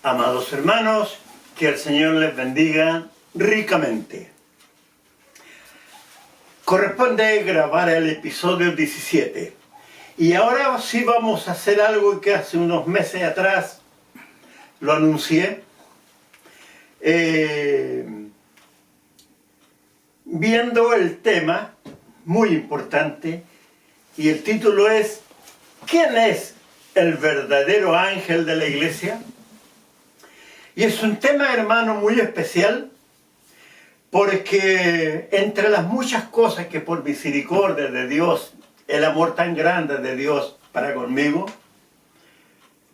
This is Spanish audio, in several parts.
Amados hermanos, que el Señor les bendiga ricamente. Corresponde grabar el episodio 17. Y ahora sí vamos a hacer algo que hace unos meses atrás lo anuncié. Viendo el tema, muy importante, y el título es ¿quién es el verdadero ángel de la iglesia? Y es un tema, hermano, muy especial, porque entre las muchas cosas que por misericordia de Dios, el amor tan grande de Dios para conmigo,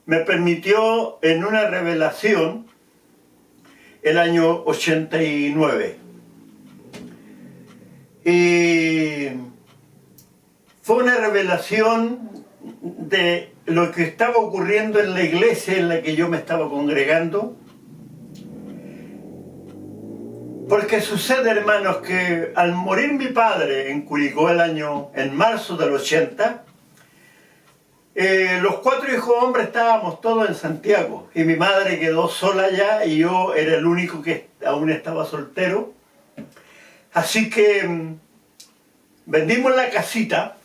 me permitió en una revelación el año 89. Y fue una revelación de lo que estaba ocurriendo en la iglesia en la que yo me estaba congregando. Porque sucede, hermanos, que al morir mi padre en Curicó en marzo del 80, los 4 hijos hombres estábamos todos en Santiago y mi madre quedó sola allá y yo era el único que aún estaba soltero. Así que vendimos la casita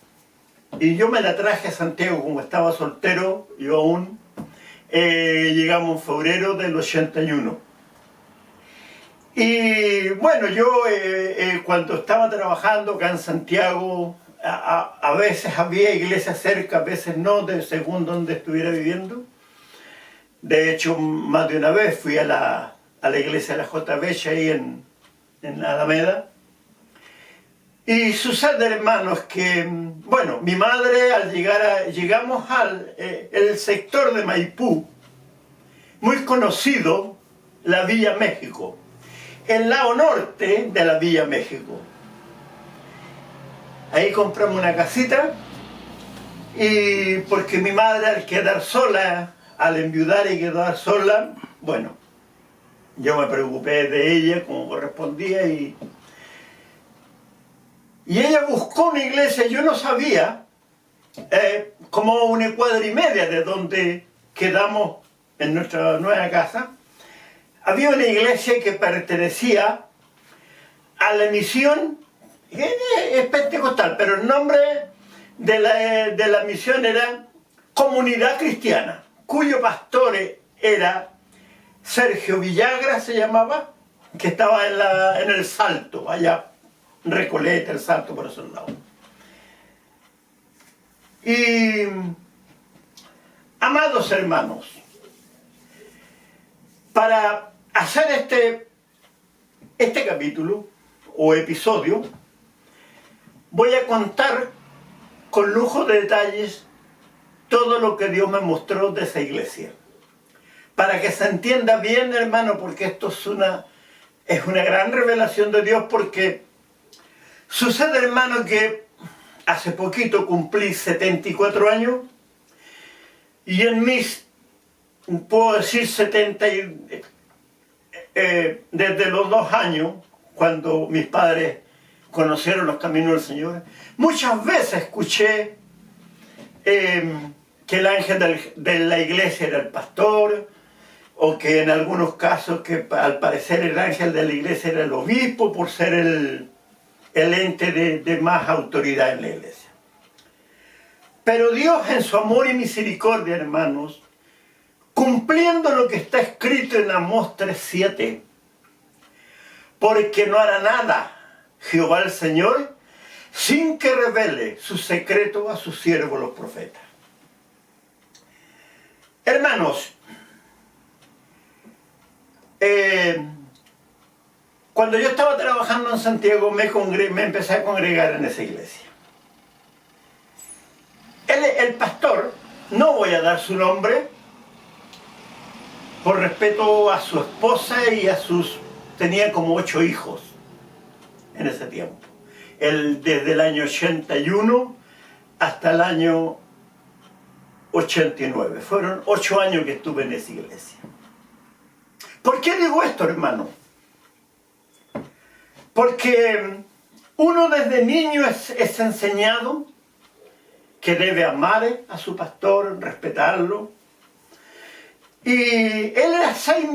y yo me la traje a Santiago como estaba soltero, yo aún. Llegamos en febrero del 81. Y bueno, yo cuando estaba trabajando acá en Santiago, a veces había iglesias cerca, a veces no, según donde estuviera viviendo. De hecho, más de una vez fui a la iglesia de la JB ahí en la Alameda. Y sucede, hermanos, que, bueno, mi madre al llegamos al el sector de Maipú, muy conocido, la Villa México. El lado norte de la Villa México. Ahí compramos una casita y porque mi madre al quedar sola, al enviudar y quedar sola, bueno, yo me preocupé de ella como correspondía y ella buscó una iglesia, yo no sabía, como una cuadra y media de donde quedamos en nuestra nueva casa. Había una iglesia que pertenecía a la misión, es pentecostal, pero el nombre de la misión era Comunidad Cristiana, cuyo pastor era Sergio Villagra, se llamaba, que estaba en el Salto, allá, Recoleta, el Salto, por esos lados. Y, amados hermanos, para hacer este capítulo o episodio, voy a contar con lujo de detalles todo lo que Dios me mostró de esa iglesia. Para que se entienda bien, hermano, porque esto es una gran revelación de Dios, porque sucede, hermano, que hace poquito cumplí 74 años y en mis, puedo decir, desde los 2 años, cuando mis padres conocieron los caminos del Señor, muchas veces escuché que el ángel de la iglesia era el pastor, o que en algunos casos que al parecer el ángel de la iglesia era el obispo, por ser el ente de más autoridad en la iglesia. Pero Dios, en su amor y misericordia, hermanos, cumpliendo lo que está escrito en Amós 3:7, porque no hará nada Jehová el Señor sin que revele su secreto a sus siervos los profetas. Hermanos, cuando yo estaba trabajando en Santiago me empecé a congregar en esa iglesia. El pastor, no voy a dar su nombre, por respeto a su esposa y tenía como 8 hijos en ese tiempo. Desde el año 81 hasta el año 89. Fueron 8 años que estuve en esa iglesia. ¿Por qué digo esto, hermano? Porque uno desde niño es enseñado que debe amar a su pastor, respetarlo. Y él era 6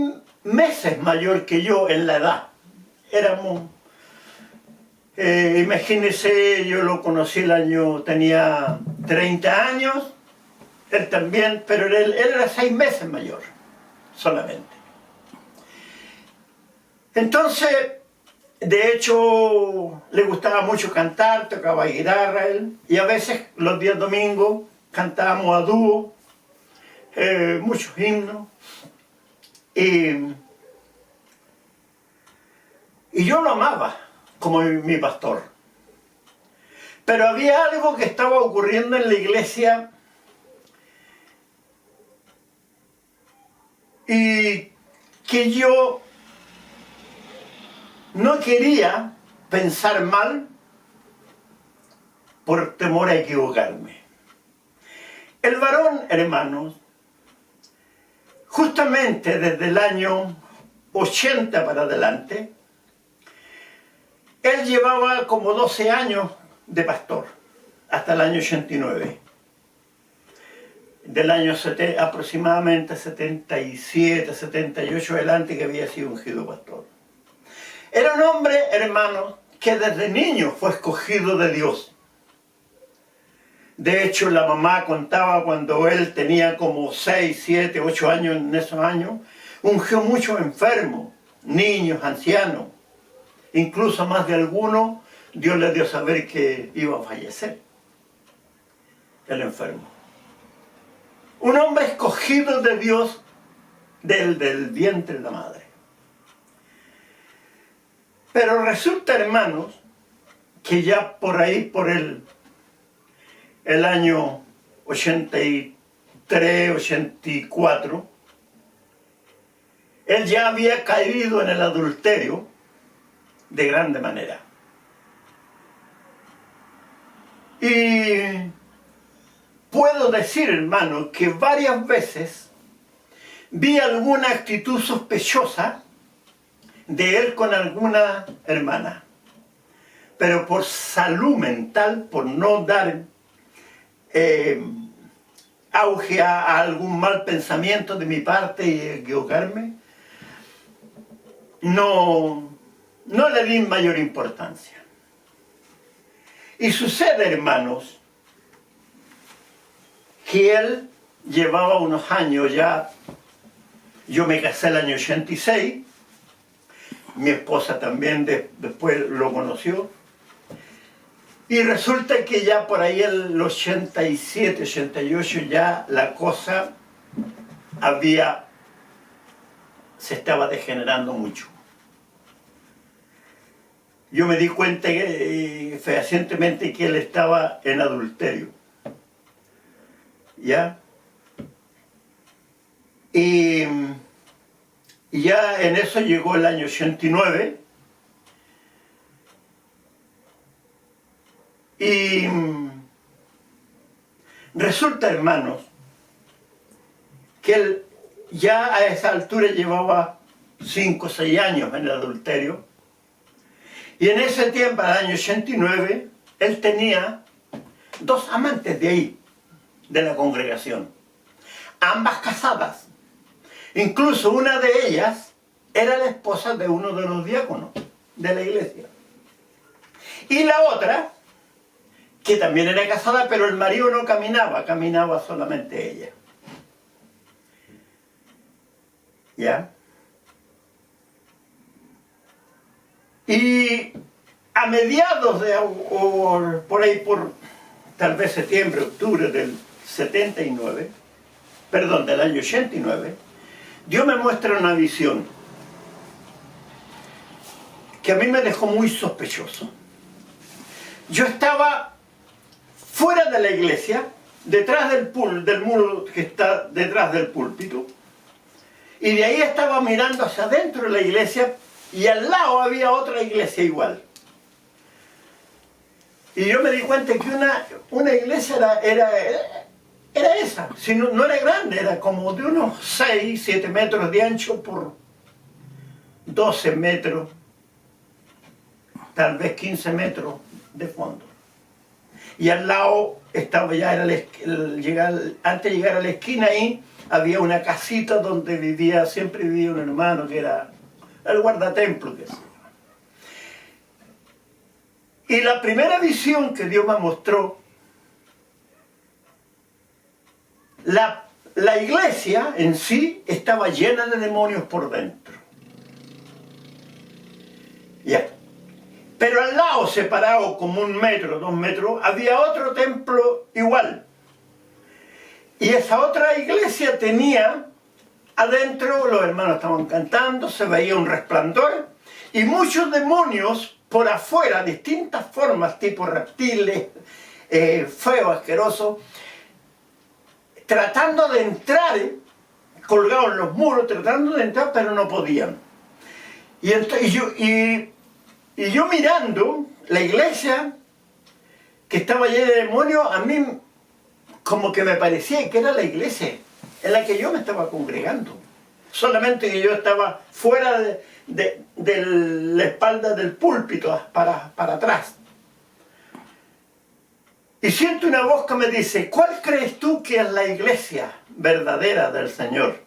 meses mayor que yo en la edad. Éramos, imagínense, yo lo conocí el año, tenía 30 años, él también, pero él era 6 meses mayor, solamente. Entonces, de hecho, le gustaba mucho cantar, tocaba guitarra él, y a veces los días domingos cantábamos a dúo, muchos himnos, y yo lo amaba como mi pastor. Pero había algo que estaba ocurriendo en la iglesia y que yo no quería pensar mal por temor a equivocarme. El varón, hermanos, justamente desde el año 80 para adelante, él llevaba como 12 años de pastor, hasta el año 89. Del año aproximadamente 77, 78 adelante que había sido ungido pastor. Era un hombre, hermanos, que desde niño fue escogido de Dios. De hecho, la mamá contaba cuando él tenía como 6, 7, 8 años en esos años, ungió muchos enfermos, niños, ancianos. Incluso más de alguno, Dios le dio a saber que iba a fallecer el enfermo. Un hombre escogido de Dios del vientre de la madre. Pero resulta, hermanos, que ya por ahí, por el año 83, 84, él ya había caído en el adulterio de grande manera. Y puedo decir, hermano, que varias veces vi alguna actitud sospechosa de él con alguna hermana. Pero por salud mental, por no dar auge a algún mal pensamiento de mi parte y equivocarme, no le di mayor importancia. Y sucede, hermanos, que él llevaba unos años ya. Yo me casé el año 86, mi esposa también después lo conoció, y resulta que ya por ahí el 87, 88 ya la cosa se estaba degenerando mucho. Yo me di cuenta fehacientemente que él estaba en adulterio. ¿Ya? Y ya en eso llegó el año 89. Y resulta, hermanos, que él ya a esa altura llevaba 5 o 6 años en el adulterio. Y en ese tiempo, al año 89, él tenía 2 amantes de ahí, de la congregación. Ambas casadas. Incluso una de ellas era la esposa de uno de los diáconos de la iglesia. Y la otra, que también era casada, pero el marido no caminaba, caminaba solamente ella. ¿Ya? Y a mediados o por ahí, por tal vez septiembre, octubre del 79, perdón, del año 89, Dios me muestra una visión que a mí me dejó muy sospechoso. Yo estaba fuera de la iglesia, detrás del muro que está detrás del púlpito, y de ahí estaba mirando hacia adentro de la iglesia, y al lado había otra iglesia igual. Y yo me di cuenta que una iglesia era esa, si no era grande, era como de unos 6, 7 metros de ancho por 12 metros, tal vez 15 metros de fondo. Y al lado estaba ya, antes de llegar a la esquina ahí, había una casita donde siempre vivía un hermano que era el guardatemplo, que se llama. Y la primera visión que Dios me mostró, la iglesia en sí estaba llena de demonios por dentro. Ya. Pero al lado, separado como 1 metro, 2 metros, había otro templo igual. Y esa otra iglesia tenía adentro, los hermanos estaban cantando, se veía un resplandor y muchos demonios por afuera, distintas formas, tipo reptiles, feos, asquerosos, tratando de entrar, colgados en los muros, tratando de entrar, pero no podían. Y yo mirando la iglesia que estaba llena de demonios, a mí como que me parecía que era la iglesia en la que yo me estaba congregando. Solamente que yo estaba fuera de la espalda del púlpito, para atrás. Y siento una voz que me dice, ¿cuál crees tú que es la iglesia verdadera del Señor?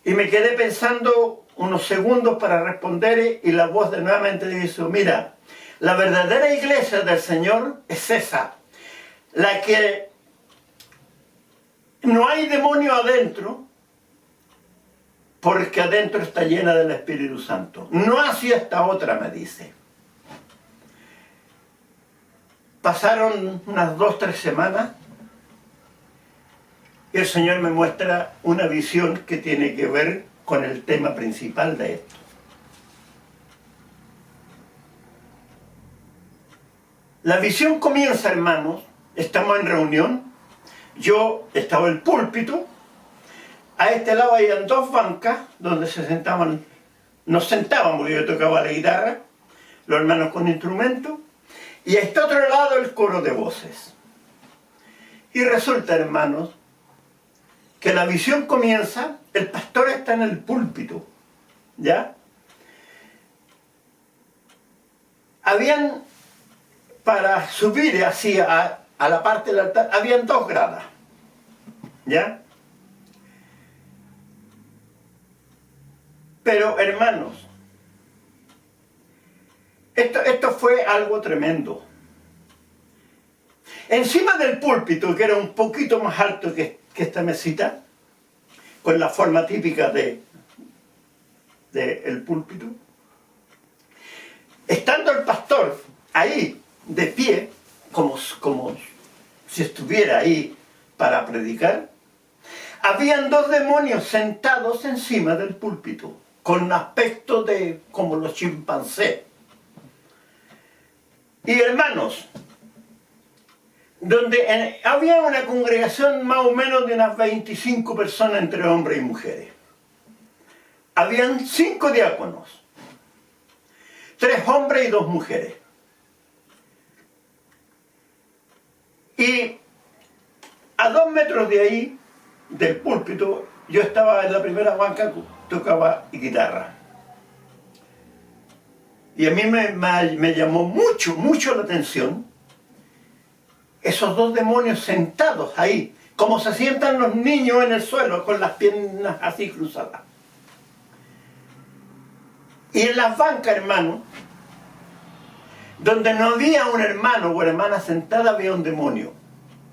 Y me quedé pensando unos segundos para responder y la voz de nuevamente dice, mira, la verdadera iglesia del Señor es esa, la que no hay demonio adentro, porque adentro está llena del Espíritu Santo. No así esta otra, me dice. Pasaron unas 2 o 3 semanas y el Señor me muestra una visión que tiene que ver con el tema principal de esto. La visión comienza, hermanos, estamos en reunión, yo estaba en el púlpito, a este lado habían 2 bancas donde nos sentábamos, yo tocaba la guitarra, los hermanos con instrumentos, y a este otro lado el coro de voces. Y resulta, hermanos, que la visión comienza, el pastor está en el púlpito, ¿ya? Habían, para subir así a la parte del altar, habían 2 gradas, ¿ya? Pero, hermanos, esto fue algo tremendo. Encima del púlpito, que era un poquito más alto que esta mesita, con la forma típica del púlpito, estando el pastor ahí, de pie, como si estuviera ahí para predicar, habían 2 demonios sentados encima del púlpito, con aspecto como los chimpancés. Y hermanos, donde había una congregación más o menos de unas 25 personas entre hombres y mujeres. Habían 5 diáconos, 3 hombres y 2 mujeres. Y a 2 metros de ahí, del púlpito, yo estaba en la primera banca, tocaba guitarra. Y a mí me llamó mucho la atención esos 2 demonios sentados ahí, como se sientan los niños en el suelo, con las piernas así cruzadas. Y en las bancas, hermano, donde no había un hermano o hermana sentada, había un demonio.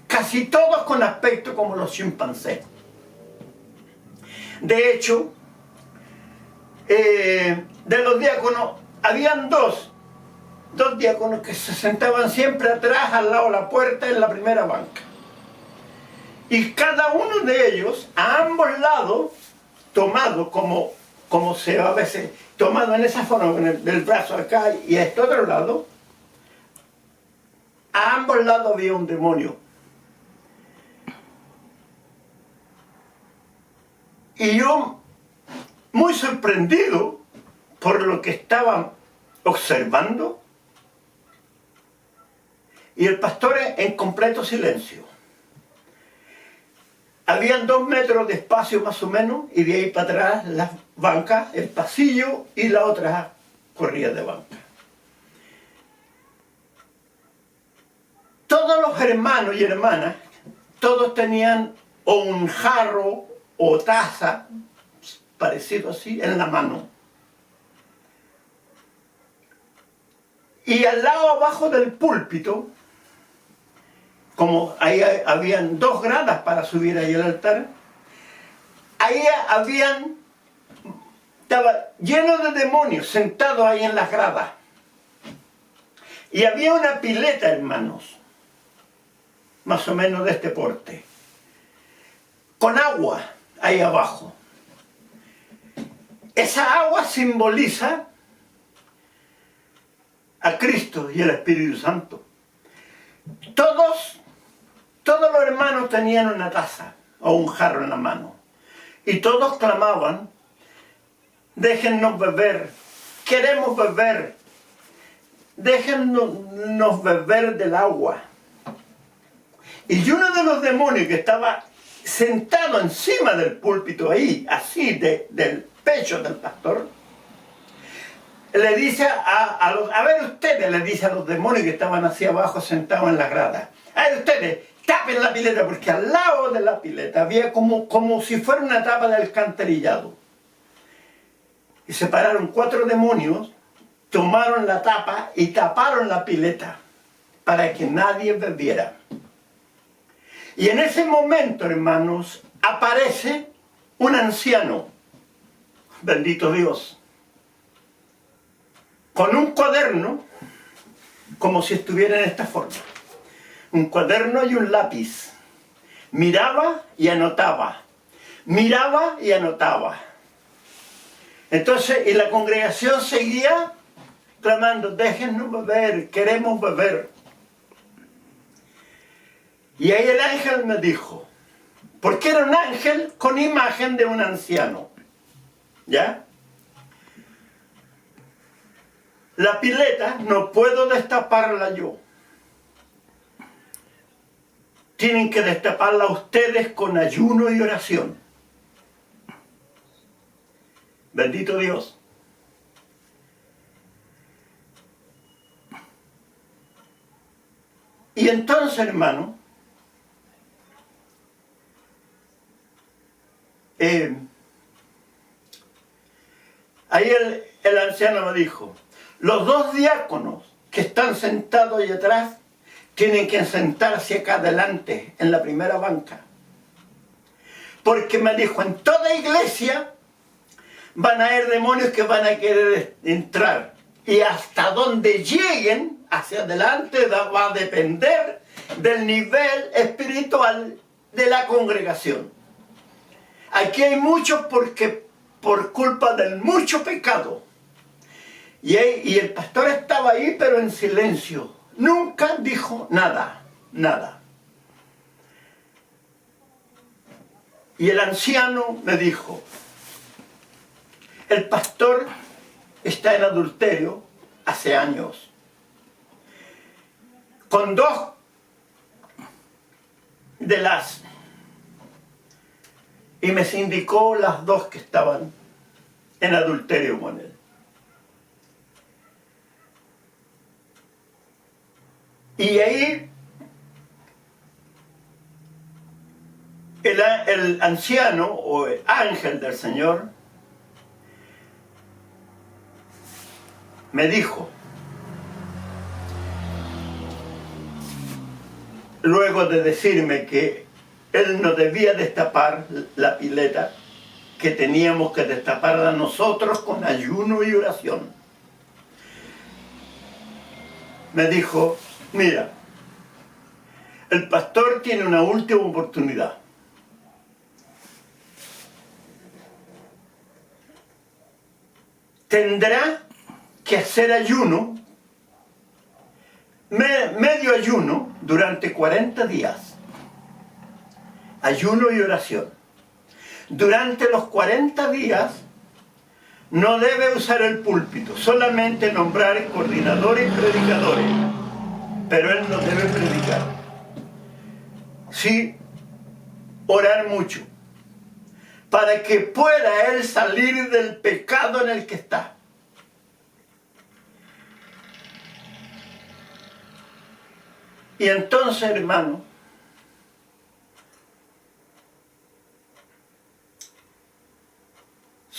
Casi todos con aspecto como los chimpancés. De hecho, de los diáconos, habían dos diáconos que se sentaban siempre atrás, al lado de la puerta, en la primera banca. Y cada uno de ellos, a ambos lados, tomado como se va a veces, tomado en esa forma, con el brazo acá y a este otro lado, a ambos lados había un demonio. Y yo, muy sorprendido por lo que estaba observando, y el pastor en completo silencio. Habían 2 metros de espacio más o menos, y de ahí para atrás las bancas, el pasillo y la otra corrida de banca. Todos los hermanos y hermanas, todos tenían o un jarro o taza, parecido así, en la mano. Y al lado abajo del púlpito, como ahí habían 2 gradas para subir ahí al altar, ahí estaba lleno de demonios sentados ahí en las gradas. Y había una pileta, hermanos, más o menos de este porte, con agua ahí abajo. Esa agua simboliza a Cristo y el Espíritu Santo. Todos los hermanos tenían una taza o un jarro en la mano. Y todos clamaban: déjennos beber, queremos beber, déjennos beber del agua. Y uno de los demonios que estaba sentado encima del púlpito ahí, así del pecho del pastor, le dice a ver ustedes, le dice a los demonios que estaban hacia abajo sentados en la grada: a ver ustedes, tapen la pileta, porque al lado de la pileta había como si fuera una tapa de alcantarillado. Y se pararon 4 demonios, tomaron la tapa y taparon la pileta para que nadie bebiera. Y en ese momento, hermanos, aparece un anciano, bendito Dios, con un cuaderno, como si estuviera en esta forma. Un cuaderno y un lápiz. Miraba y anotaba. Miraba y anotaba. Entonces, y la congregación seguía clamando: déjennos beber, queremos beber. Y ahí el ángel me dijo, porque era un ángel con imagen de un anciano, ¿ya? La pileta no puedo destaparla yo. Tienen que destaparla ustedes con ayuno y oración. Bendito Dios. Y entonces, hermano, ahí el anciano me dijo: los 2 diáconos que están sentados ahí atrás tienen que sentarse acá adelante, en la primera banca. Porque me dijo, en toda iglesia van a haber demonios que van a querer entrar. Y hasta donde lleguen hacia adelante va a depender del nivel espiritual de la congregación. Aquí hay muchos porque por culpa del mucho pecado. Y el pastor estaba ahí, pero en silencio. Nunca dijo nada, nada. Y el anciano me dijo: el pastor está en adulterio hace años, con 2 de las... Y me indicó las 2 que estaban en adulterio con él. Y ahí el anciano o el ángel del Señor me dijo, luego de decirme que él no debía destapar la pileta, que teníamos que destaparla nosotros con ayuno y oración. Me dijo: mira, el pastor tiene una última oportunidad. Tendrá que hacer ayuno, medio ayuno, durante 40 días. Ayuno y oración. Durante los 40 días no debe usar el púlpito, solamente nombrar coordinadores y predicadores, pero él no debe predicar. Sí, orar mucho, para que pueda él salir del pecado en el que está. Y entonces, hermano,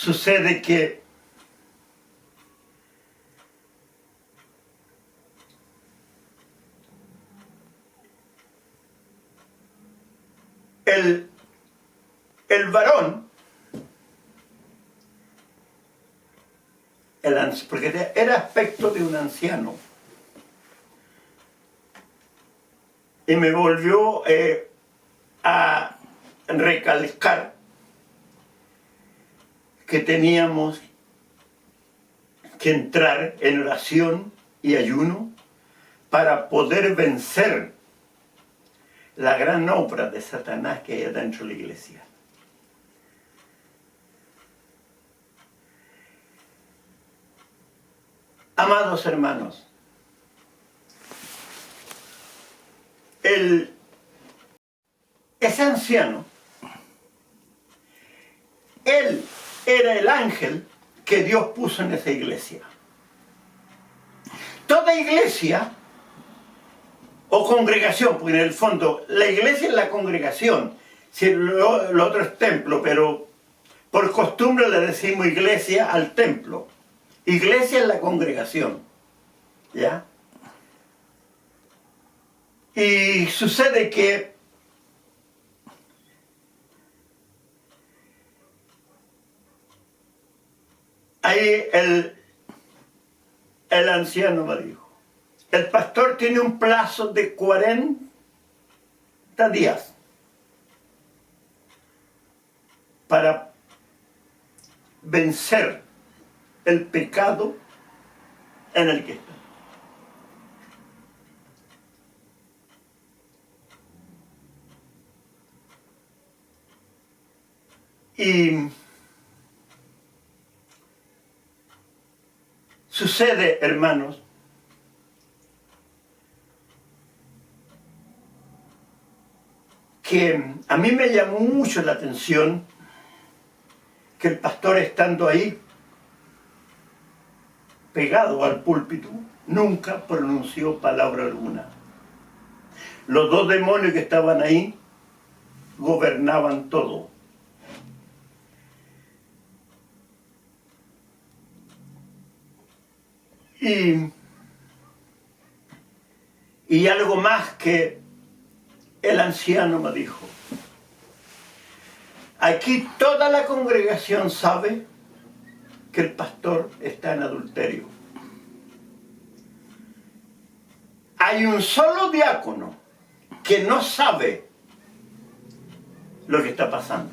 sucede que el varón, porque era aspecto de un anciano, y me volvió a recalcar que teníamos que entrar en oración y ayuno para poder vencer la gran obra de Satanás que hay dentro de la iglesia. Amados hermanos, ese anciano, él era el ángel que Dios puso en esa iglesia. Toda iglesia o congregación, porque en el fondo la iglesia es la congregación, si lo otro es templo, pero por costumbre le decimos iglesia al templo. Iglesia es la congregación, ¿ya? Y sucede que ahí el anciano me dijo, el pastor tiene un plazo de 40 días para vencer el pecado en el que está. Y sucede, hermanos, que a mí me llamó mucho la atención que el pastor, estando ahí pegado al púlpito, nunca pronunció palabra alguna. Los dos demonios que estaban ahí gobernaban todo. Y algo más que el anciano me dijo. Aquí toda la congregación sabe que el pastor está en adulterio. Hay un solo diácono que no sabe lo que está pasando.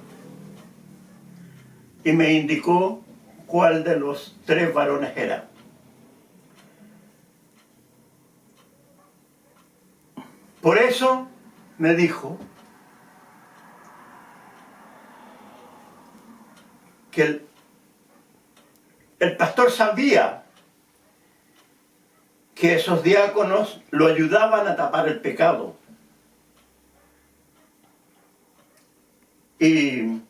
Y me indicó cuál de los 3 varones era. Por eso me dijo que el pastor sabía que esos diáconos lo ayudaban a tapar el pecado. Y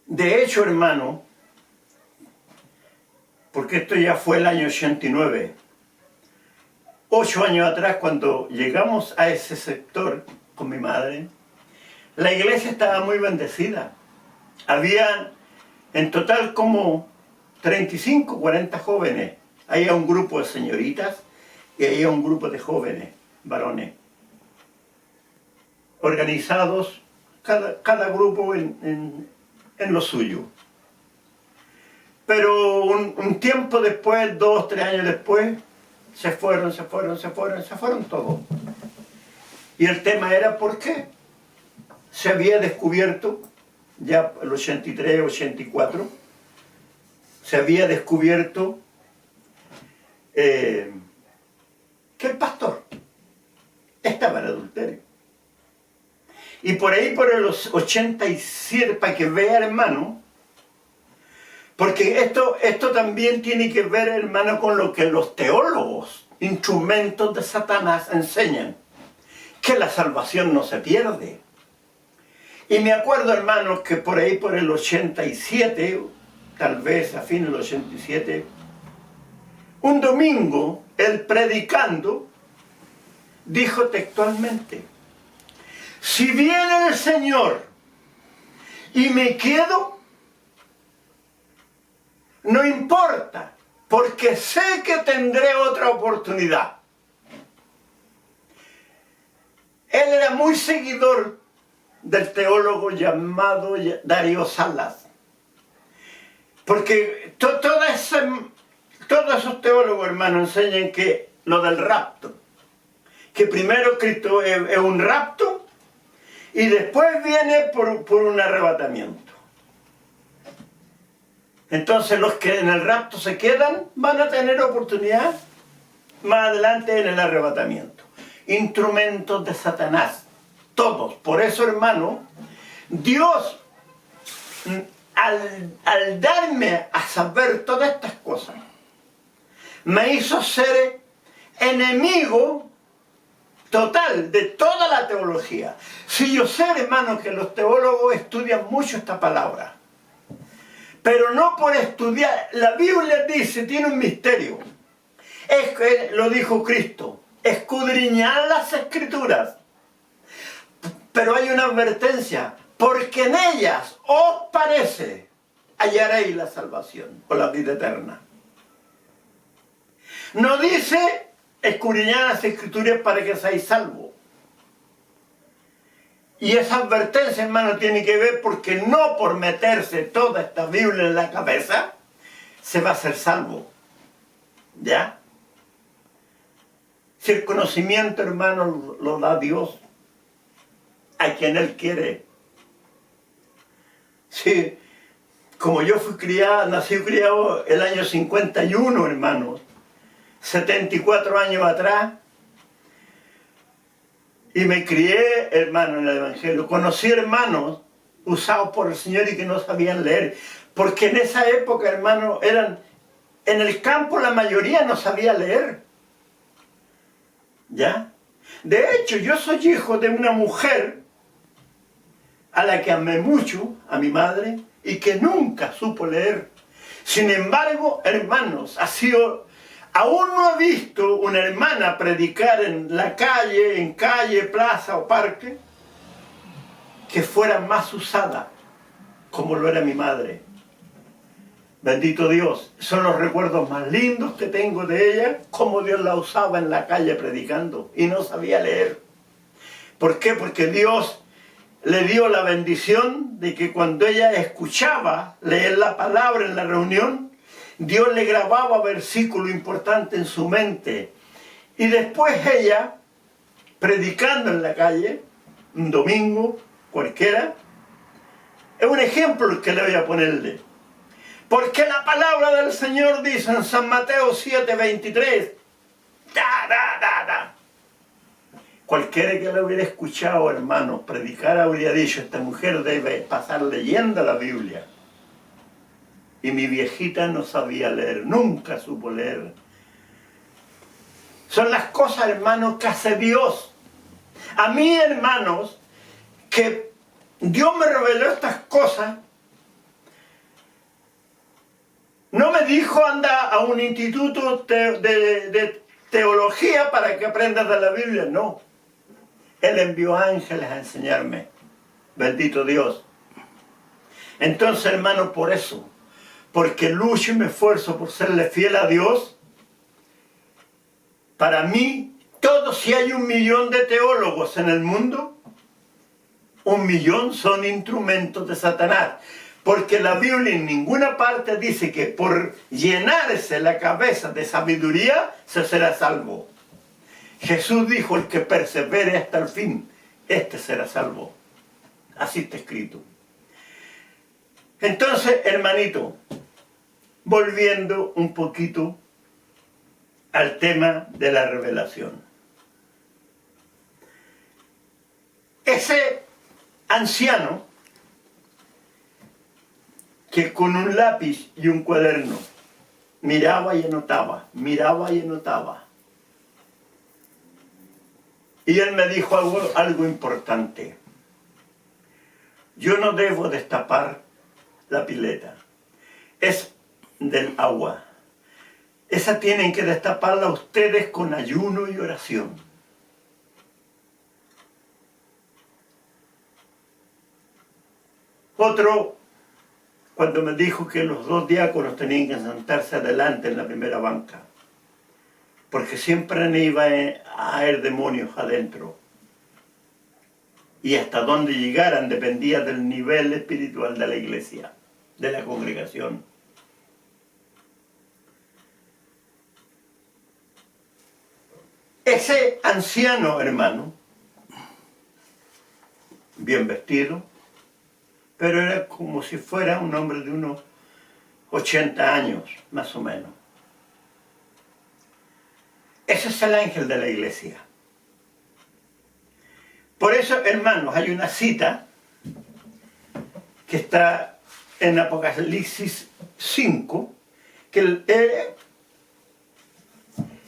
de hecho, hermano, porque esto ya fue el año 89, 8 años atrás, cuando llegamos a ese sector con mi madre, la iglesia estaba muy bendecida. Había en total como 35, 40 jóvenes. Había un grupo de señoritas y había un grupo de jóvenes, varones, organizados, cada grupo en lo suyo. Pero un tiempo después, 2, 3 años después, se fueron todos. Y el tema era ¿por qué? Se había descubierto, ya el 83, 84, se había descubierto que el pastor estaba en adulterio. Y por ahí, por los 87, para que vean, hermano, porque esto también tiene que ver, hermano, con lo que los teólogos, instrumentos de Satanás, enseñan, que la salvación no se pierde. Y me acuerdo, hermanos, que por ahí, por el 87, tal vez a fin del 87, un domingo, él predicando, dijo textualmente, si viene el Señor y me quedo, no importa, porque sé que tendré otra oportunidad. Él era muy seguidor del teólogo llamado Darío Salas, porque todos esos teólogos, hermanos, enseñan que lo del rapto, que primero Cristo es un rapto y después viene por un arrebatamiento. Entonces los que en el rapto se quedan van a tener oportunidad más adelante en el arrebatamiento. Instrumentos de Satanás, todos. Por eso, hermano, Dios, al darme a saber todas estas cosas, me hizo ser enemigo total de toda la teología. Si yo sé, hermano, que los teólogos estudian mucho esta palabra, pero no por estudiar. La Biblia dice, tiene un misterio. Es que lo dijo Cristo, escudriñad las Escrituras. Pero hay una advertencia, porque en ellas os parece hallaréis la salvación o la vida eterna. No dice escudriñad las Escrituras para que seáis salvos. Y esa advertencia, hermano, tiene que ver porque no por meterse toda esta Biblia en la cabeza se va a ser salvo. ¿Ya? Si el conocimiento, hermano, lo da Dios a quien Él quiere. Sí, como yo fui criado, nací y criado el año 51, hermanos, 74 años atrás, y me crié, hermano, en el Evangelio. Conocí hermanos usados por el Señor y que no sabían leer. Porque en esa época, hermano, en el campo la mayoría no sabía leer. ¿Ya? De hecho, yo soy hijo de una mujer a la que amé mucho, a mi madre, y que nunca supo leer. Sin embargo, hermanos, aún no he visto una hermana predicar en la calle, plaza o parque, que fuera más usada como lo era mi madre. Bendito Dios, son los recuerdos más lindos que tengo de ella, cómo Dios la usaba en la calle predicando y no sabía leer. ¿Por qué? Porque Dios le dio la bendición de que cuando ella escuchaba leer la palabra en la reunión, Dios le grababa versículos importantes en su mente. Y después ella, predicando en la calle, un domingo cualquiera, es un ejemplo el que le voy a ponerle. Porque la palabra del Señor dice en San Mateo 7:23, cualquiera que lo hubiera escuchado, hermanos, predicar habría dicho, esta mujer debe pasar leyendo la Biblia. Y mi viejita no sabía leer, nunca supo leer. Son las cosas, hermanos, que hace Dios. A mí, hermanos, que Dios me reveló estas cosas, no me dijo anda a un instituto de teología para que aprendas de la Biblia, no. Él envió ángeles a enseñarme. Bendito Dios. Entonces, hermanos, por eso, porque lucho y me esfuerzo por serle fiel a Dios, para mí, si hay 1 millón de teólogos en el mundo, 1 millón son instrumentos de Satanás. Porque la Biblia en ninguna parte dice que por llenarse la cabeza de sabiduría se será salvo. Jesús dijo, el que persevere hasta el fin, este será salvo. Así está escrito. Entonces, hermanito, volviendo un poquito al tema de la revelación. Ese anciano que con un lápiz y un cuaderno miraba y anotaba, miraba y anotaba. Y él me dijo algo importante. Yo no debo destapar la pileta. Es del agua. Esa tienen que destaparla ustedes con ayuno y oración. Otro, cuando me dijo que los dos diáconos tenían que sentarse adelante en la primera banca, porque siempre iba a haber demonios adentro. Y hasta donde llegaran dependía del nivel espiritual de la iglesia, de la congregación. Ese anciano hermano, bien vestido, pero era como si fuera un hombre de unos 80 años, más o menos. Ese es el ángel de la iglesia. Por eso, hermanos, hay una cita que está en Apocalipsis 5, que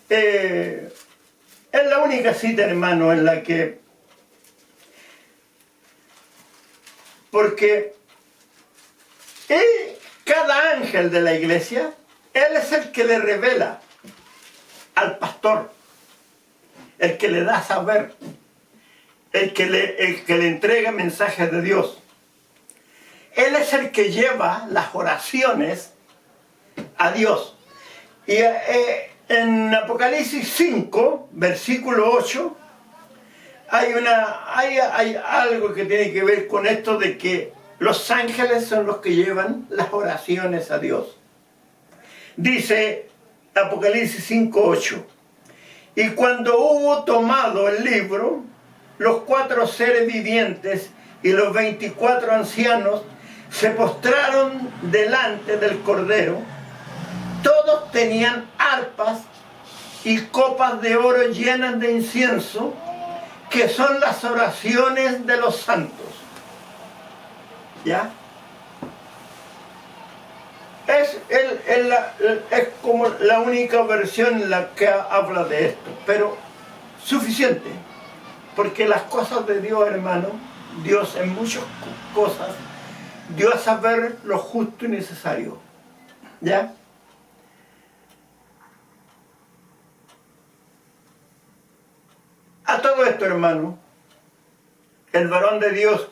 es la única cita, hermano, en la que... Porque cada ángel de la iglesia, él es el que le revela al pastor, el que le da a saber, el que le entrega mensajes de Dios. Él es el que lleva las oraciones a Dios. Y en Apocalipsis 5, versículo 8, hay algo que tiene que ver con esto de que los ángeles son los que llevan las oraciones a Dios. Dice Apocalipsis 5, 8. Y cuando hubo tomado el libro, los 4 seres vivientes y los 24 ancianos se postraron delante del Cordero. Todos tenían arpas y copas de oro llenas de incienso, que son las oraciones de los santos. ¿Ya? Es como la única versión en la que habla de esto, pero suficiente, porque las cosas de Dios, hermano, Dios en muchas cosas dio a saber lo justo y necesario. ¿Ya? A todo esto, hermano, el varón de Dios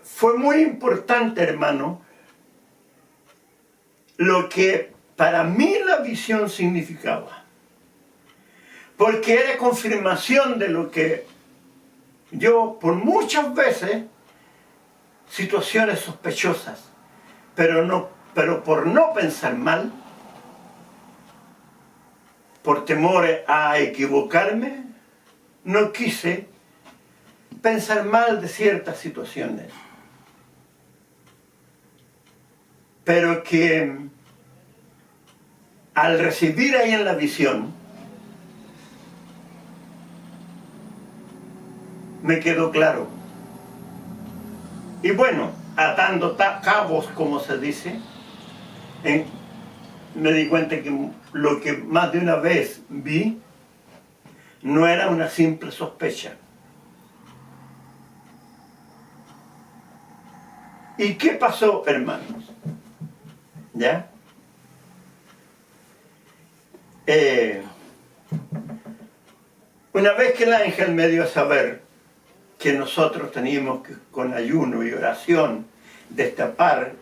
fue muy importante, hermano, lo que para mí la visión significaba. Porque era confirmación de lo que yo, por muchas veces, situaciones sospechosas, pero por no pensar mal, por temor a equivocarme, no quise pensar mal de ciertas situaciones. Pero que al recibir ahí en la visión, me quedó claro. Y bueno, atando cabos, como se dice, me di cuenta que lo que más de una vez vi no era una simple sospecha. ¿Y qué pasó, hermanos? ¿Ya? Una vez que el ángel me dio a saber que nosotros teníamos que, con ayuno y oración, destapar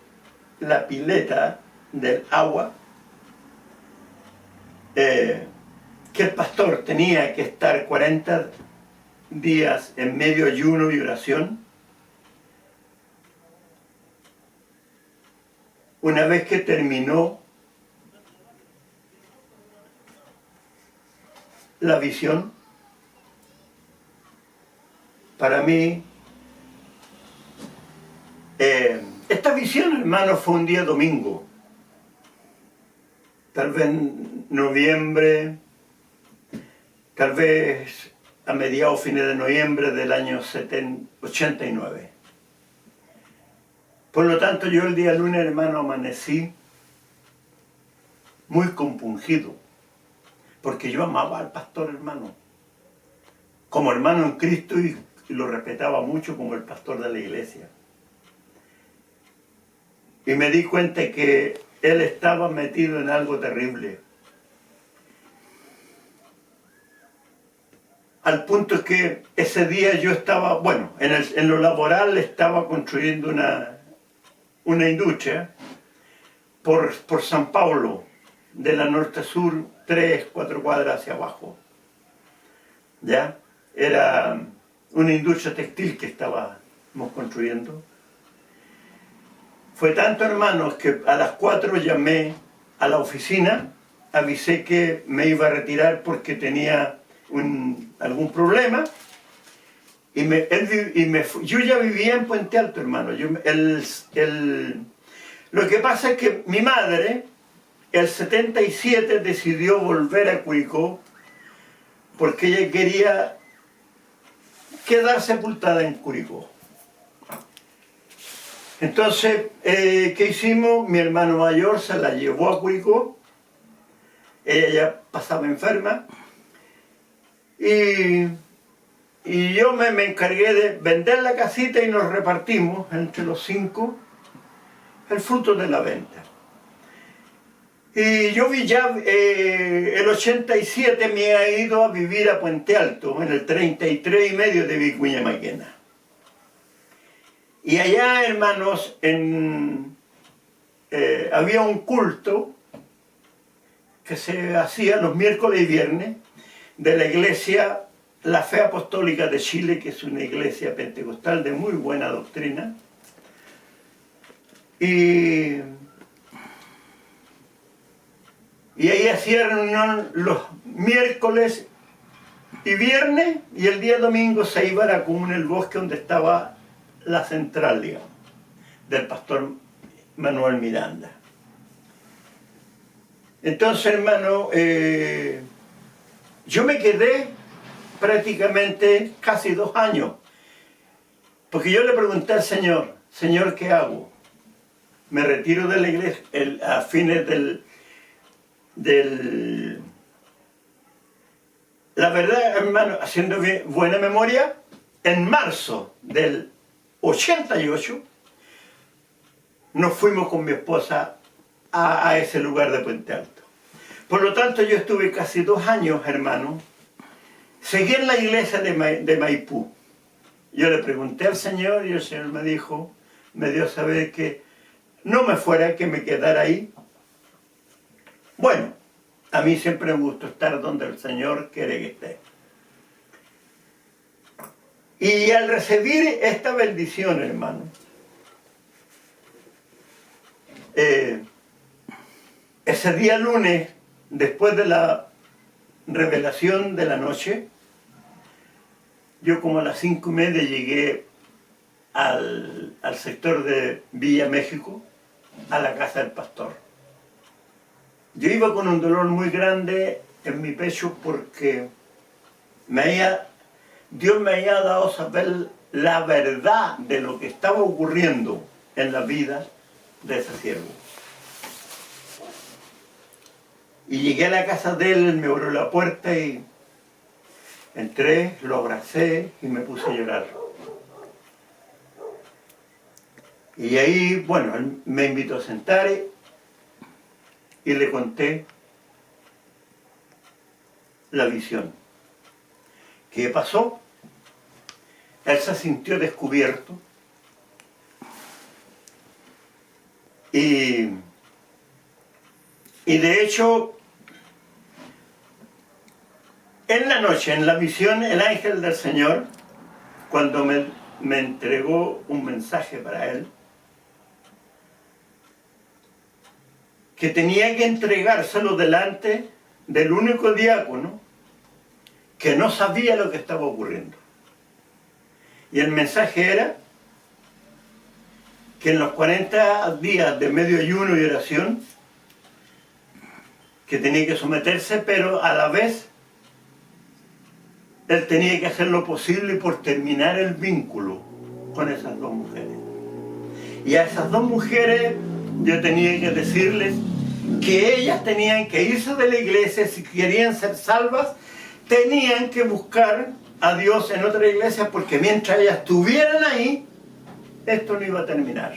la pileta del agua, que el pastor tenía que estar 40 días en medio ayuno y oración. Una vez que terminó la visión, para mí, esta visión, hermano, fue un día domingo, tal vez en noviembre, tal vez a mediados, fines de noviembre del año 89. Por lo tanto, yo el día lunes, hermano, amanecí muy compungido, porque yo amaba al pastor, hermano, como hermano en Cristo, y lo respetaba mucho como el pastor de la iglesia. y me di cuenta que él estaba metido en algo terrible. Al punto que ese día yo estaba, bueno, en lo laboral estaba construyendo una industria por San Pablo, de la norte-sur, 3-4 cuadras hacia abajo. ¿Ya? Era una industria textil que estábamos construyendo. Fue tanto, hermanos, que a las 4 llamé a la oficina, avisé que me iba a retirar porque tenía algún problema, yo ya vivía en Puente Alto, hermano. Lo que pasa es que mi madre, el 77, decidió volver a Curicó porque ella quería quedar sepultada en Curicó. Entonces, ¿qué hicimos? Mi hermano mayor se la llevó a Curicó, ella ya pasaba enferma, y yo me encargué de vender la casita y nos repartimos entre los 5 el fruto de la venta. Y yo vi ya, el 87 me he ido a vivir a Puente Alto, en el 33,5 de Vicuña Maquena. Y allá, hermanos, había un culto que se hacía los miércoles y viernes de la iglesia La Fe Apostólica de Chile, que es una iglesia pentecostal de muy buena doctrina. Y ahí hacía reunión los miércoles y viernes, y el día domingo se iba a la comuna El Bosque, donde estaba la central, digamos, del pastor Manuel Miranda. Entonces, hermano, yo me quedé prácticamente casi 2 años, porque yo le pregunté al Señor, Señor, ¿qué hago? Me retiro de la iglesia a fines La verdad, hermano, haciendo buena memoria, en marzo del 88 nos fuimos con mi esposa a ese lugar de Puente Alto. Por lo tanto, yo estuve casi 2 años, hermano. Seguí en la iglesia de Maipú. Yo le pregunté al Señor y el Señor me dio a saber que no me fuera, que me quedara ahí. Bueno, a mí siempre me gustó estar donde el Señor quiere que esté. Y al recibir esta bendición, hermano, ese día lunes, después de la revelación de la noche, yo como a las 5:30 llegué al sector de Villa México, a la casa del pastor. Yo iba con un dolor muy grande en mi pecho porque Dios me había dado a saber la verdad de lo que estaba ocurriendo en la vida de ese siervo. Y llegué a la casa de él, él me abrió la puerta y entré, lo abracé y me puse a llorar. Y ahí, bueno, él me invitó a sentar y le conté la visión. ¿Qué pasó? Él se sintió descubierto y de hecho, en la noche, en la visión, el ángel del Señor, cuando me entregó un mensaje para él, que tenía que entregárselo delante del único diácono que no sabía lo que estaba ocurriendo. Y el mensaje era que en los 40 días de medio ayuno y oración, que tenía que someterse, pero a la vez él tenía que hacer lo posible por terminar el vínculo con esas 2 mujeres. Y a esas 2 mujeres yo tenía que decirles que ellas tenían que irse de la iglesia. Si querían ser salvas, tenían que buscar a Dios en otra iglesia, porque mientras ellas estuvieran ahí, esto no iba a terminar.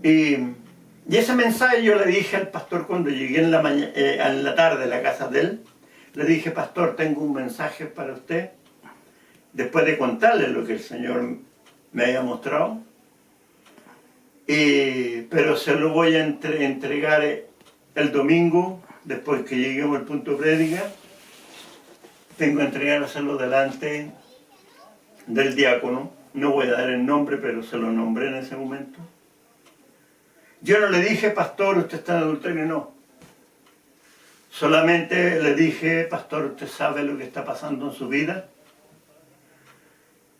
Y ese mensaje yo le dije al pastor cuando llegué en la tarde a la casa de él. Le dije: pastor, tengo un mensaje para usted. Después de contarle lo que el Señor me había mostrado. Pero se lo voy a entregar el domingo, después que lleguemos al punto de prédica. Tengo que entregárselo delante del diácono. No voy a dar el nombre, pero se lo nombré en ese momento. Yo no le dije: pastor, usted está en adulterio, no. Solamente le dije: pastor, usted sabe lo que está pasando en su vida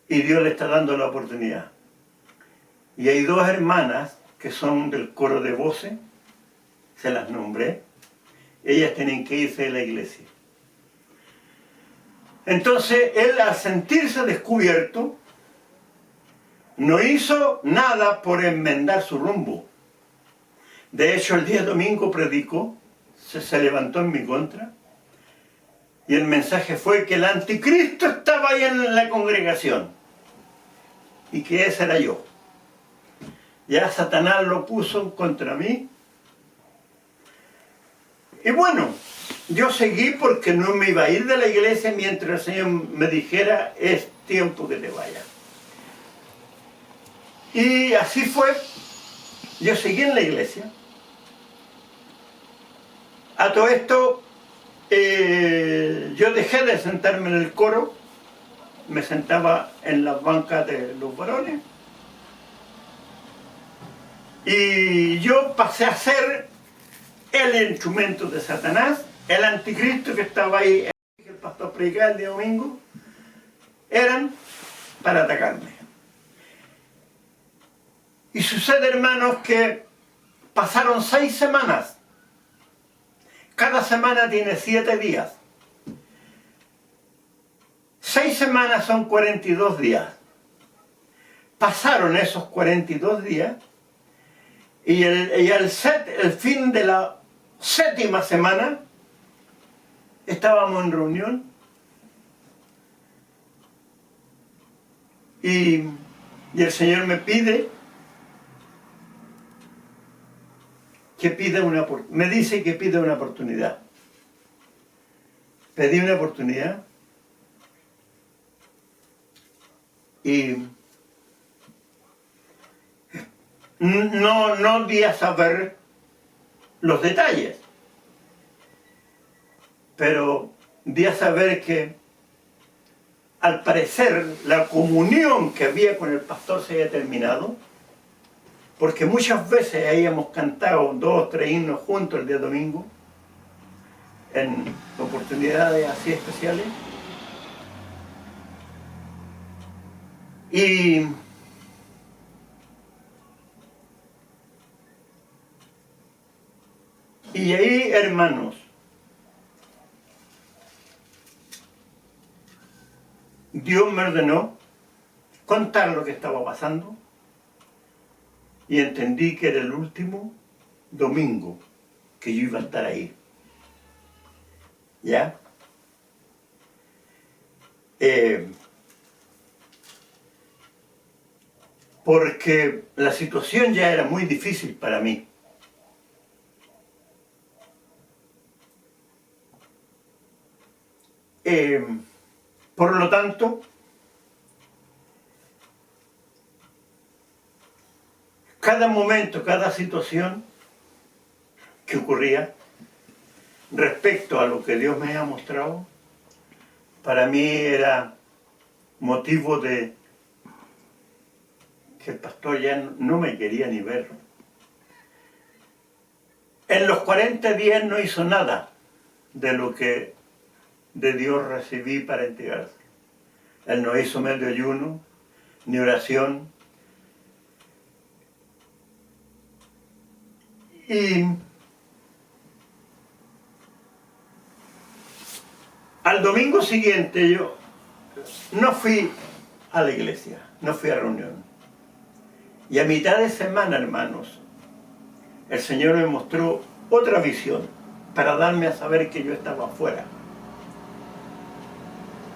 y Dios le está dando la oportunidad. Y hay dos hermanas que son del coro de voces, se las nombré. Ellas tienen que irse de la iglesia. Entonces él, al sentirse descubierto, no hizo nada por enmendar su rumbo. De hecho, el día domingo predicó, se levantó en mi contra, y el mensaje fue que el anticristo estaba ahí en la congregación y que ese era yo. Ya Satanás lo puso contra mí. Y bueno, yo seguí porque no me iba a ir de la iglesia mientras el Señor me dijera: es tiempo que te vayas. Y así fue. Yo seguí en la iglesia. A todo esto, yo dejé de sentarme en el coro. Me sentaba en las bancas de los varones. Y yo pasé a ser el instrumento de Satanás, el anticristo que estaba ahí, que el pastor predicaba el día domingo, eran para atacarme. Y sucede, hermanos, que pasaron 6 semanas. Cada semana tiene 7 días. 6 semanas son 42 días. Pasaron esos 42 días y el fin de la 7ª semana estábamos en reunión y el Señor me pide me dice que pida una oportunidad. Pedí una oportunidad y no di a saber los detalles, pero di a saber que al parecer la comunión que había con el pastor se había terminado, porque muchas veces habíamos cantado 2 o 3 himnos juntos el día domingo, en oportunidades así especiales. Y ahí, hermanos, Dios me ordenó contar lo que estaba pasando y entendí que era el último domingo que yo iba a estar ahí. ¿Ya? Porque la situación ya era muy difícil para mí. Por lo tanto, cada momento, cada situación que ocurría respecto a lo que Dios me ha mostrado, para mí era motivo de que el pastor ya no me quería ni ver. En los 40 días no hizo nada de lo que de Dios recibí para entregarse. Él no hizo medio ayuno, ni oración. Y al domingo siguiente yo no fui a la iglesia, no fui a reunión. Y a mitad de semana, hermanos, el Señor me mostró otra visión para darme a saber que yo estaba afuera.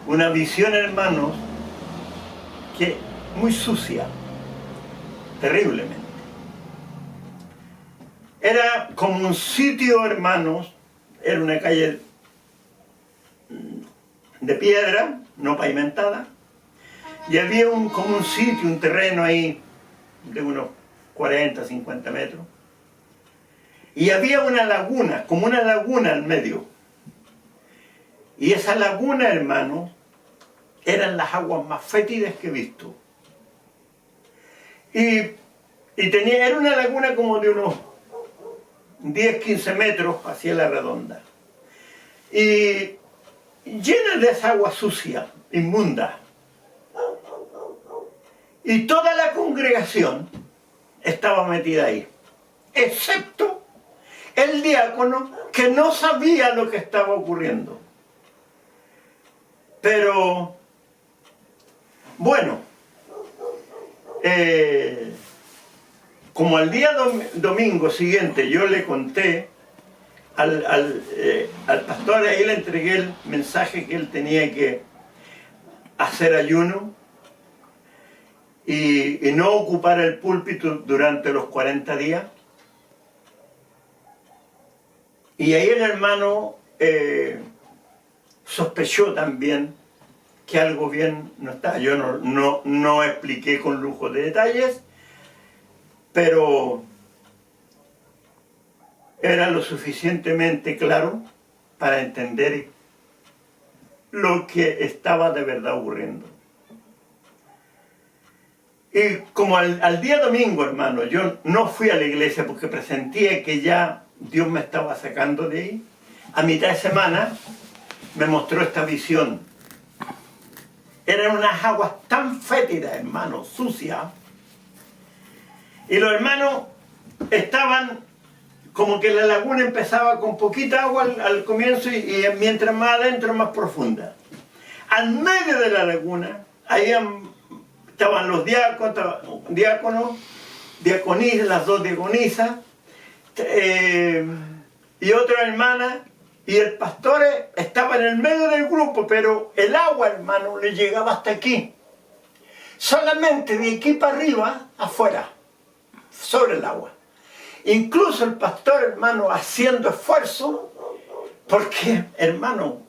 Una visión, hermanos, que muy sucia, terriblemente. Era como un sitio, hermanos, era una calle de piedra, no pavimentada, y había como un sitio, un terreno ahí de unos 40, 50 metros, y había una laguna, como una laguna al medio. Y esa laguna, hermano, eran las aguas más fétidas que he visto. Y era una laguna como de unos 10, 15 metros hacia la redonda. Y llena de esa agua sucia, inmunda. Y toda la congregación estaba metida ahí, excepto el diácono, que no sabía lo que estaba ocurriendo. Pero, bueno, como al día domingo siguiente yo le conté al pastor, ahí le entregué el mensaje que él tenía que hacer ayuno y no ocupar el púlpito durante los 40 días. Y ahí el hermano sospechó también que algo bien no estaba. Yo no expliqué con lujo de detalles, pero era lo suficientemente claro para entender lo que estaba de verdad ocurriendo. Y como al día domingo, hermano, yo no fui a la iglesia porque presentía que ya Dios me estaba sacando de ahí. A mitad de semana me mostró esta visión. Eran unas aguas tan fétidas, hermano, sucias. Y los hermanos estaban como que la laguna empezaba con poquita agua al comienzo y mientras más adentro, más profunda. Al medio de la laguna, ahí estaban los diáconos, diaconisas, las dos diaconisas, y otra hermana, y el pastor estaba en el medio del grupo, pero el agua, hermano, le llegaba hasta aquí. Solamente de aquí para arriba, afuera, sobre el agua. Incluso el pastor, hermano, haciendo esfuerzo, porque, hermano,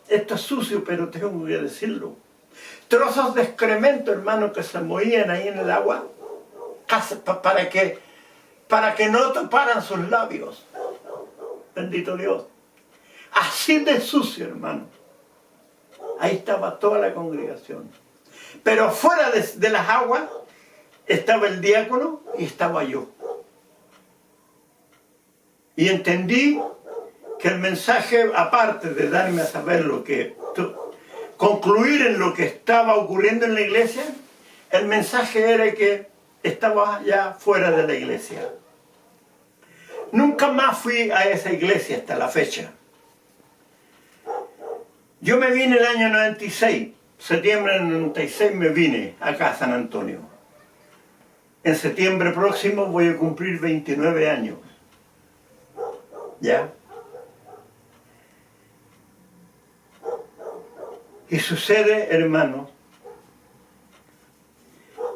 esto es sucio, pero tengo que decirlo. Trozos de excremento, hermano, que se movían ahí en el agua, para que no toparan sus labios. Bendito Dios. Así de sucio, hermano. Ahí estaba toda la congregación. Pero fuera de las aguas estaba el diácono y estaba yo. Y entendí que el mensaje, aparte de darme a saber concluir en lo que estaba ocurriendo en la iglesia, el mensaje era que estaba ya fuera de la iglesia. Nunca más fui a esa iglesia hasta la fecha. Yo me vine el año 96, septiembre del 96 me vine acá a San Antonio. En septiembre próximo voy a cumplir 29 años. ¿Ya? Y sucede, hermano,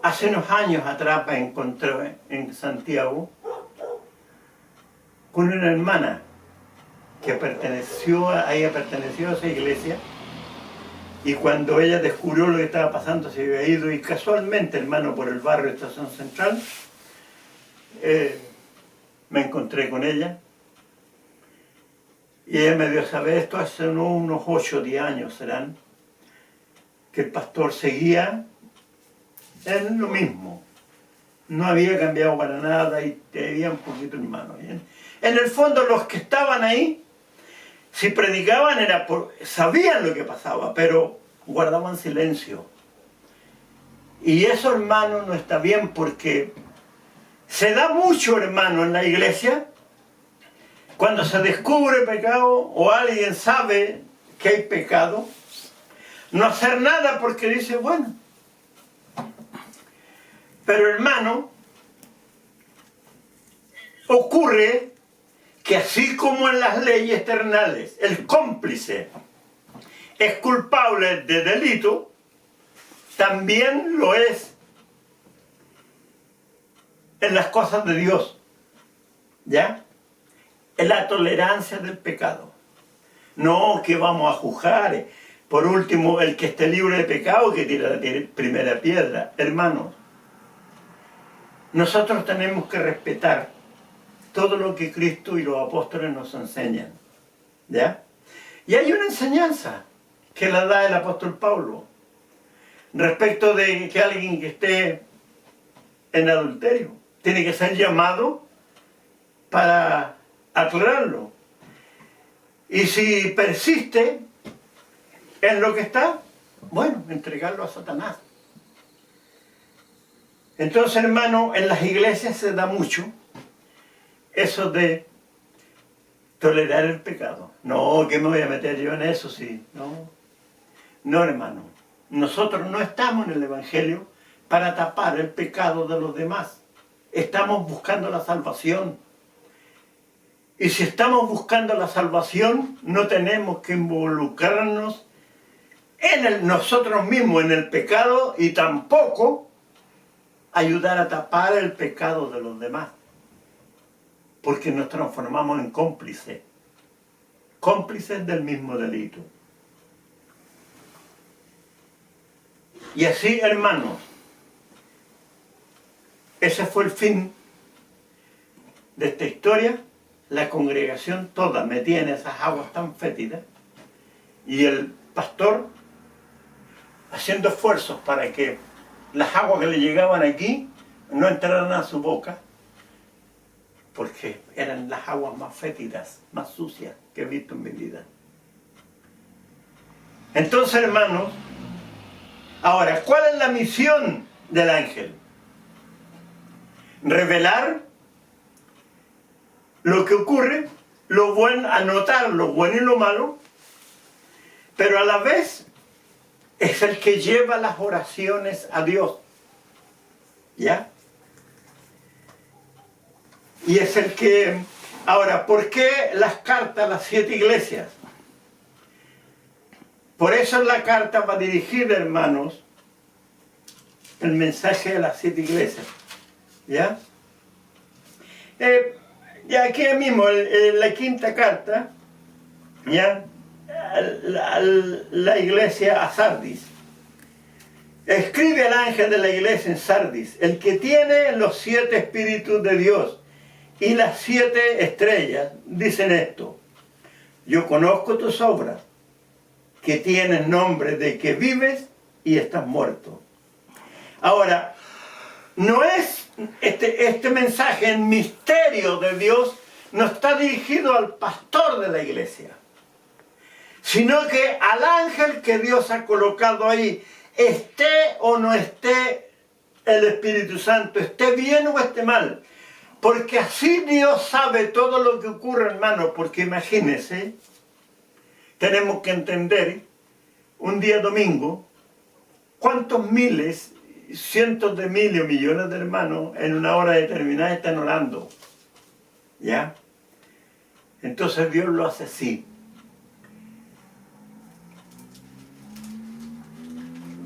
hace unos años atrás me encontré en Santiago con una hermana que perteneció a esa iglesia, y cuando ella descubrió lo que estaba pasando se había ido, y casualmente, hermano, por el barrio de Estación Central, me encontré con ella. Y ella me dio a saber, esto hace unos 8 o 10 años serán, que el pastor seguía en lo mismo. No había cambiado para nada y te había un poquito hermano. En el fondo los que estaban ahí, si predicaban sabían lo que pasaba, pero guardaban silencio. Y eso, hermano, no está bien, porque se da mucho, hermano, en la iglesia. Cuando se descubre pecado o alguien sabe que hay pecado, no hacer nada porque dice, bueno. Pero, hermano, ocurre que así como en las leyes terrenales el cómplice es culpable de delito, también lo es en las cosas de Dios. ¿Ya? es la tolerancia del pecado. No que vamos a juzgar. Por último, el que esté libre de pecado, que tire la primera piedra. Hermanos, nosotros tenemos que respetar todo lo que Cristo y los apóstoles nos enseñan. ¿Ya? Y hay una enseñanza que la da el apóstol Pablo respecto de que alguien que esté en adulterio tiene que ser llamado para aclararlo. Y si persiste en lo que está, bueno, entregarlo a Satanás. Entonces, hermano, en las iglesias se da mucho eso de tolerar el pecado. No, que me voy a meter yo en eso, sí. No, no, hermano. Nosotros no estamos en el Evangelio para tapar el pecado de los demás. Estamos buscando la salvación. Y si estamos buscando la salvación, no tenemos que involucrarnos en nosotros mismos, en el pecado, y tampoco ayudar a tapar el pecado de los demás. Porque nos transformamos en cómplices. Cómplices del mismo delito. Y así, hermanos, ese fue el fin de esta historia. La congregación toda metida en esas aguas tan fétidas. Y el pastor haciendo esfuerzos para que las aguas que le llegaban aquí no entraran a su boca, porque eran las aguas más fétidas, más sucias que he visto en mi vida. Entonces, hermanos, ahora, ¿cuál es la misión del ángel? Revelar lo que ocurre, lo bueno, anotar lo bueno y lo malo, pero a la vez es el que lleva las oraciones a Dios. ¿Ya? Y es el que... Ahora, ¿por qué las cartas a las 7 iglesias? Por eso en la carta va dirigida, hermanos, el mensaje de las 7 iglesias. ¿Ya? Y aquí mismo, la quinta carta, ¿ya? La iglesia a Sardis. Escribe el ángel de la iglesia en Sardis, el que tiene los 7 espíritus de Dios y las 7 estrellas, dicen esto: yo conozco tus obras, que tienes nombre de que vives y estás muerto. Ahora, no es este mensaje en misterio de Dios, no está dirigido al pastor de la iglesia, sino que al ángel que Dios ha colocado ahí, esté o no esté el Espíritu Santo, esté bien o esté mal. Porque así Dios sabe todo lo que ocurre, hermano. Porque imagínense, tenemos que entender, un día domingo, cuántos miles, cientos de miles o millones de hermanos en una hora determinada están orando. ¿Ya? Entonces Dios lo hace así.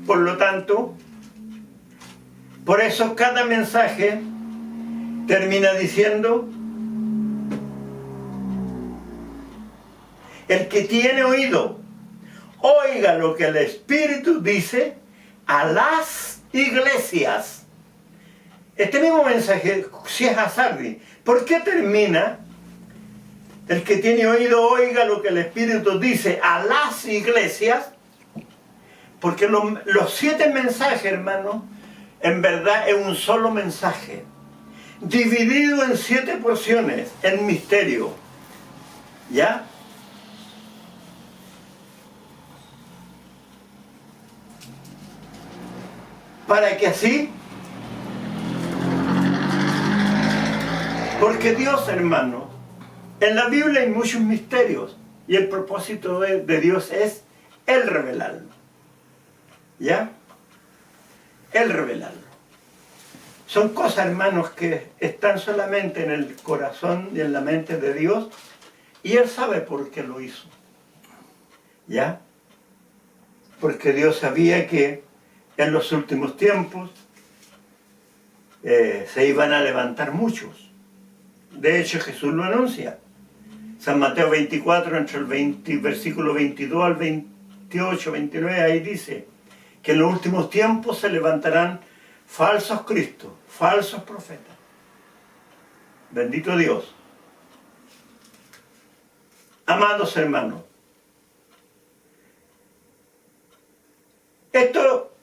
Por lo tanto, por eso cada mensaje termina diciendo: el que tiene oído, oiga lo que el Espíritu dice a las iglesias. Este mismo mensaje, si es a Sardis, ¿por qué termina? El que tiene oído, oiga lo que el Espíritu dice a las iglesias. Porque los 7 mensajes, hermano, en verdad es un solo mensaje, dividido en 7 porciones, en misterio. ¿Ya? Para que así, porque Dios, hermano, en la Biblia hay muchos misterios, y el propósito de Dios es el revelarlo. ¿Ya? El revelarlo. Son cosas, hermanos, que están solamente en el corazón y en la mente de Dios, y Él sabe por qué lo hizo. ¿Ya? Porque Dios sabía que en los últimos tiempos se iban a levantar muchos. De hecho, Jesús lo anuncia. San Mateo 24, entre el versículo 22 al 28, 29, ahí dice que en los últimos tiempos se levantarán falsos cristos, falsos profetas. Bendito Dios. Amados hermanos, esto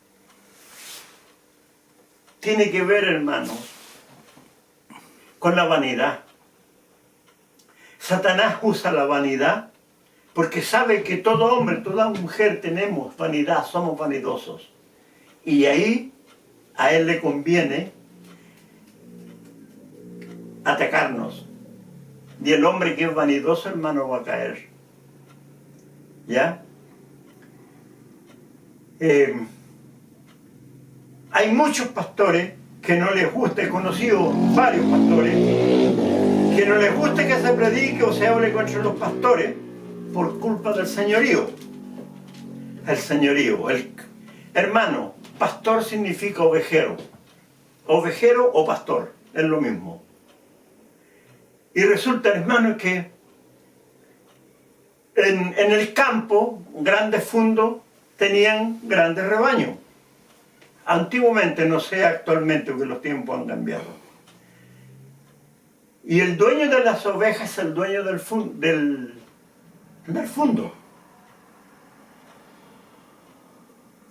tiene que ver, hermanos, con la vanidad. Satanás usa la vanidad porque sabe que todo hombre, toda mujer tenemos vanidad, somos vanidosos. Y ahí a él le conviene atacarnos. Y el hombre que es vanidoso, hermano, va a caer. ¿Ya? Hay muchos pastores que no les gusta, he conocido varios pastores, que no les gusta que se predique o se hable contra los pastores por culpa del señorío. El señorío. Hermano, pastor significa ovejero. Ovejero o pastor, es lo mismo. Y resulta, hermano, que en el campo, grandes fundos tenían grandes rebaños. Antiguamente, no sé actualmente, porque los tiempos han cambiado. Y el dueño de las ovejas es el dueño del fundo.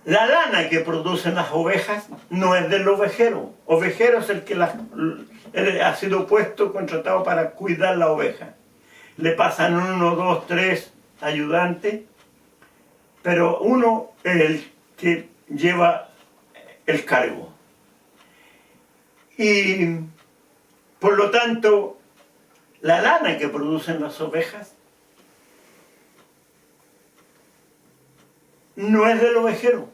La lana que producen las ovejas no es del ovejero. Ovejero es el que ha sido puesto, contratado para cuidar la oveja. Le pasan 1, 2, 3 ayudantes, pero uno es el que lleva el cargo. Y por lo tanto, la lana que producen las ovejas no es del ovejero,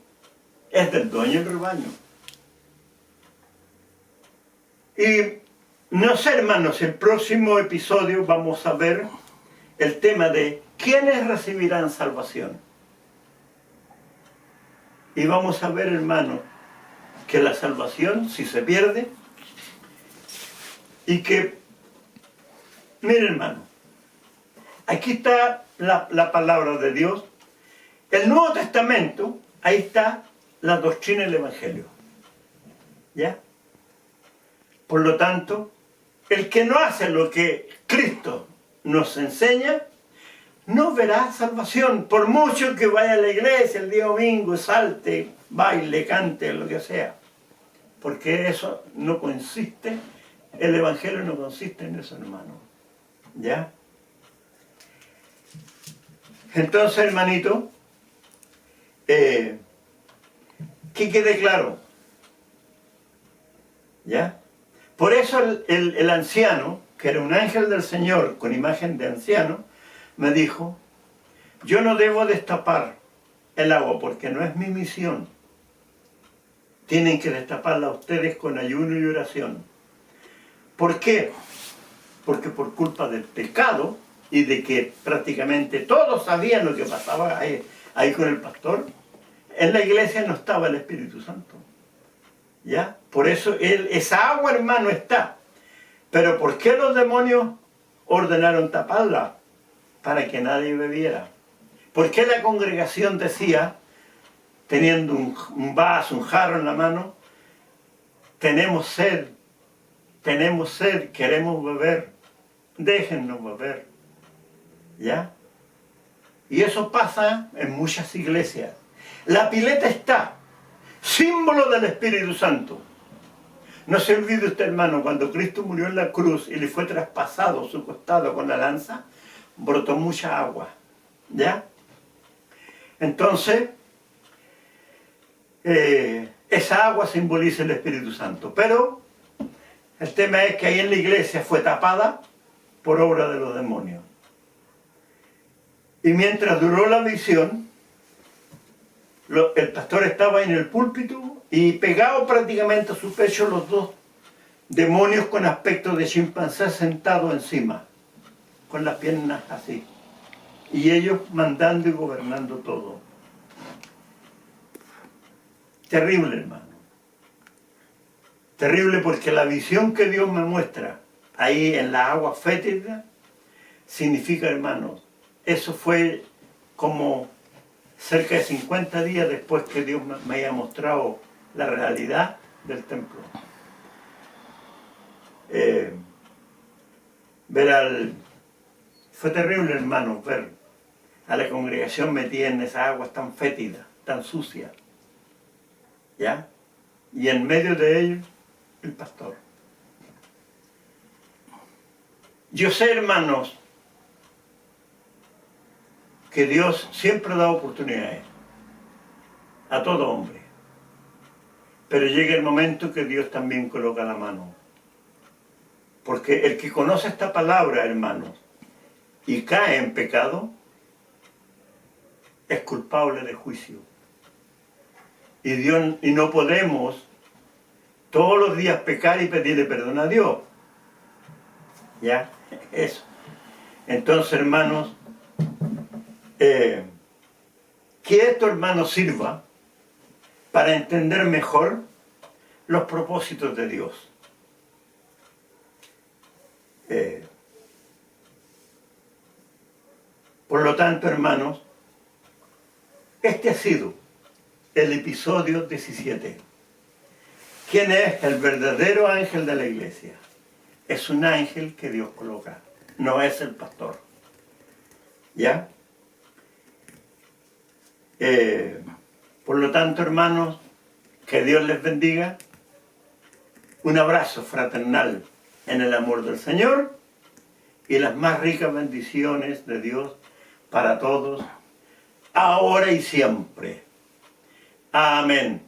es del dueño del rebaño. Y no sé, hermanos, el próximo episodio vamos a ver el tema de quiénes recibirán salvación. Y vamos a ver, hermanos, que la salvación, si se pierde, y que, mire, hermano, aquí está la palabra de Dios. El Nuevo Testamento, ahí está la doctrina del Evangelio. ¿Ya? Por lo tanto, el que no hace lo que Cristo nos enseña, no verá salvación. Por mucho que vaya a la iglesia el día domingo, salte, baile, cante, lo que sea. Porque eso no consiste, el Evangelio no consiste en eso, hermano. ¿Ya? Entonces, hermanito, que quede claro. ¿Ya? Por eso el anciano, que era un ángel del Señor con imagen de anciano, me dijo, yo no debo destapar el agua porque no es mi misión. Tienen que destaparla ustedes con ayuno y oración. ¿Por qué? Porque por culpa del pecado y de que prácticamente todos sabían lo que pasaba ahí con el pastor, en la iglesia no estaba el Espíritu Santo. ¿Ya? Por eso esa agua, hermano, está. Pero ¿por qué los demonios ordenaron taparla? Para que nadie bebiera. ¿Por qué la congregación decía, teniendo un vaso, un jarro en la mano, tenemos sed, queremos beber, déjennos beber? ¿Ya? Y eso pasa en muchas iglesias. La pileta está, símbolo del Espíritu Santo. No se olvide usted, hermano, cuando Cristo murió en la cruz y le fue traspasado su costado con la lanza, brotó mucha agua. ¿Ya? Entonces, esa agua simboliza el Espíritu Santo. Pero el tema es que ahí en la iglesia fue tapada por obra de los demonios. Y mientras duró la visión, el pastor estaba en el púlpito y pegado prácticamente a su pecho los dos demonios con aspecto de chimpancé sentados encima, con las piernas así. Y ellos mandando y gobernando todo. Terrible, hermano. Terrible porque la visión que Dios me muestra ahí en la agua fétida significa, hermanos, eso fue como cerca de 50 días después que Dios me haya mostrado la realidad del templo. Fue terrible, hermanos, ver a la congregación metida en esas aguas tan fétidas, tan sucias. ¿Ya? Y en medio de ellos, el pastor. Yo sé, hermanos, que Dios siempre da oportunidades a todo hombre. Pero llega el momento que Dios también coloca la mano. Porque el que conoce esta palabra, hermanos, y cae en pecado, es culpable de juicio. Y no podemos todos los días pecar y pedirle perdón a Dios. ¿Ya? Eso. Entonces, hermanos, que esto, hermanos, sirva para entender mejor los propósitos de Dios. Por lo tanto, hermanos, este ha sido el episodio 17. ¿Quién es el verdadero ángel de la iglesia? Es un ángel que Dios coloca, no es el pastor. ¿Ya? Por lo tanto, hermanos, que Dios les bendiga. Un abrazo fraternal en el amor del Señor y las más ricas bendiciones de Dios para todos, ahora y siempre. Amén.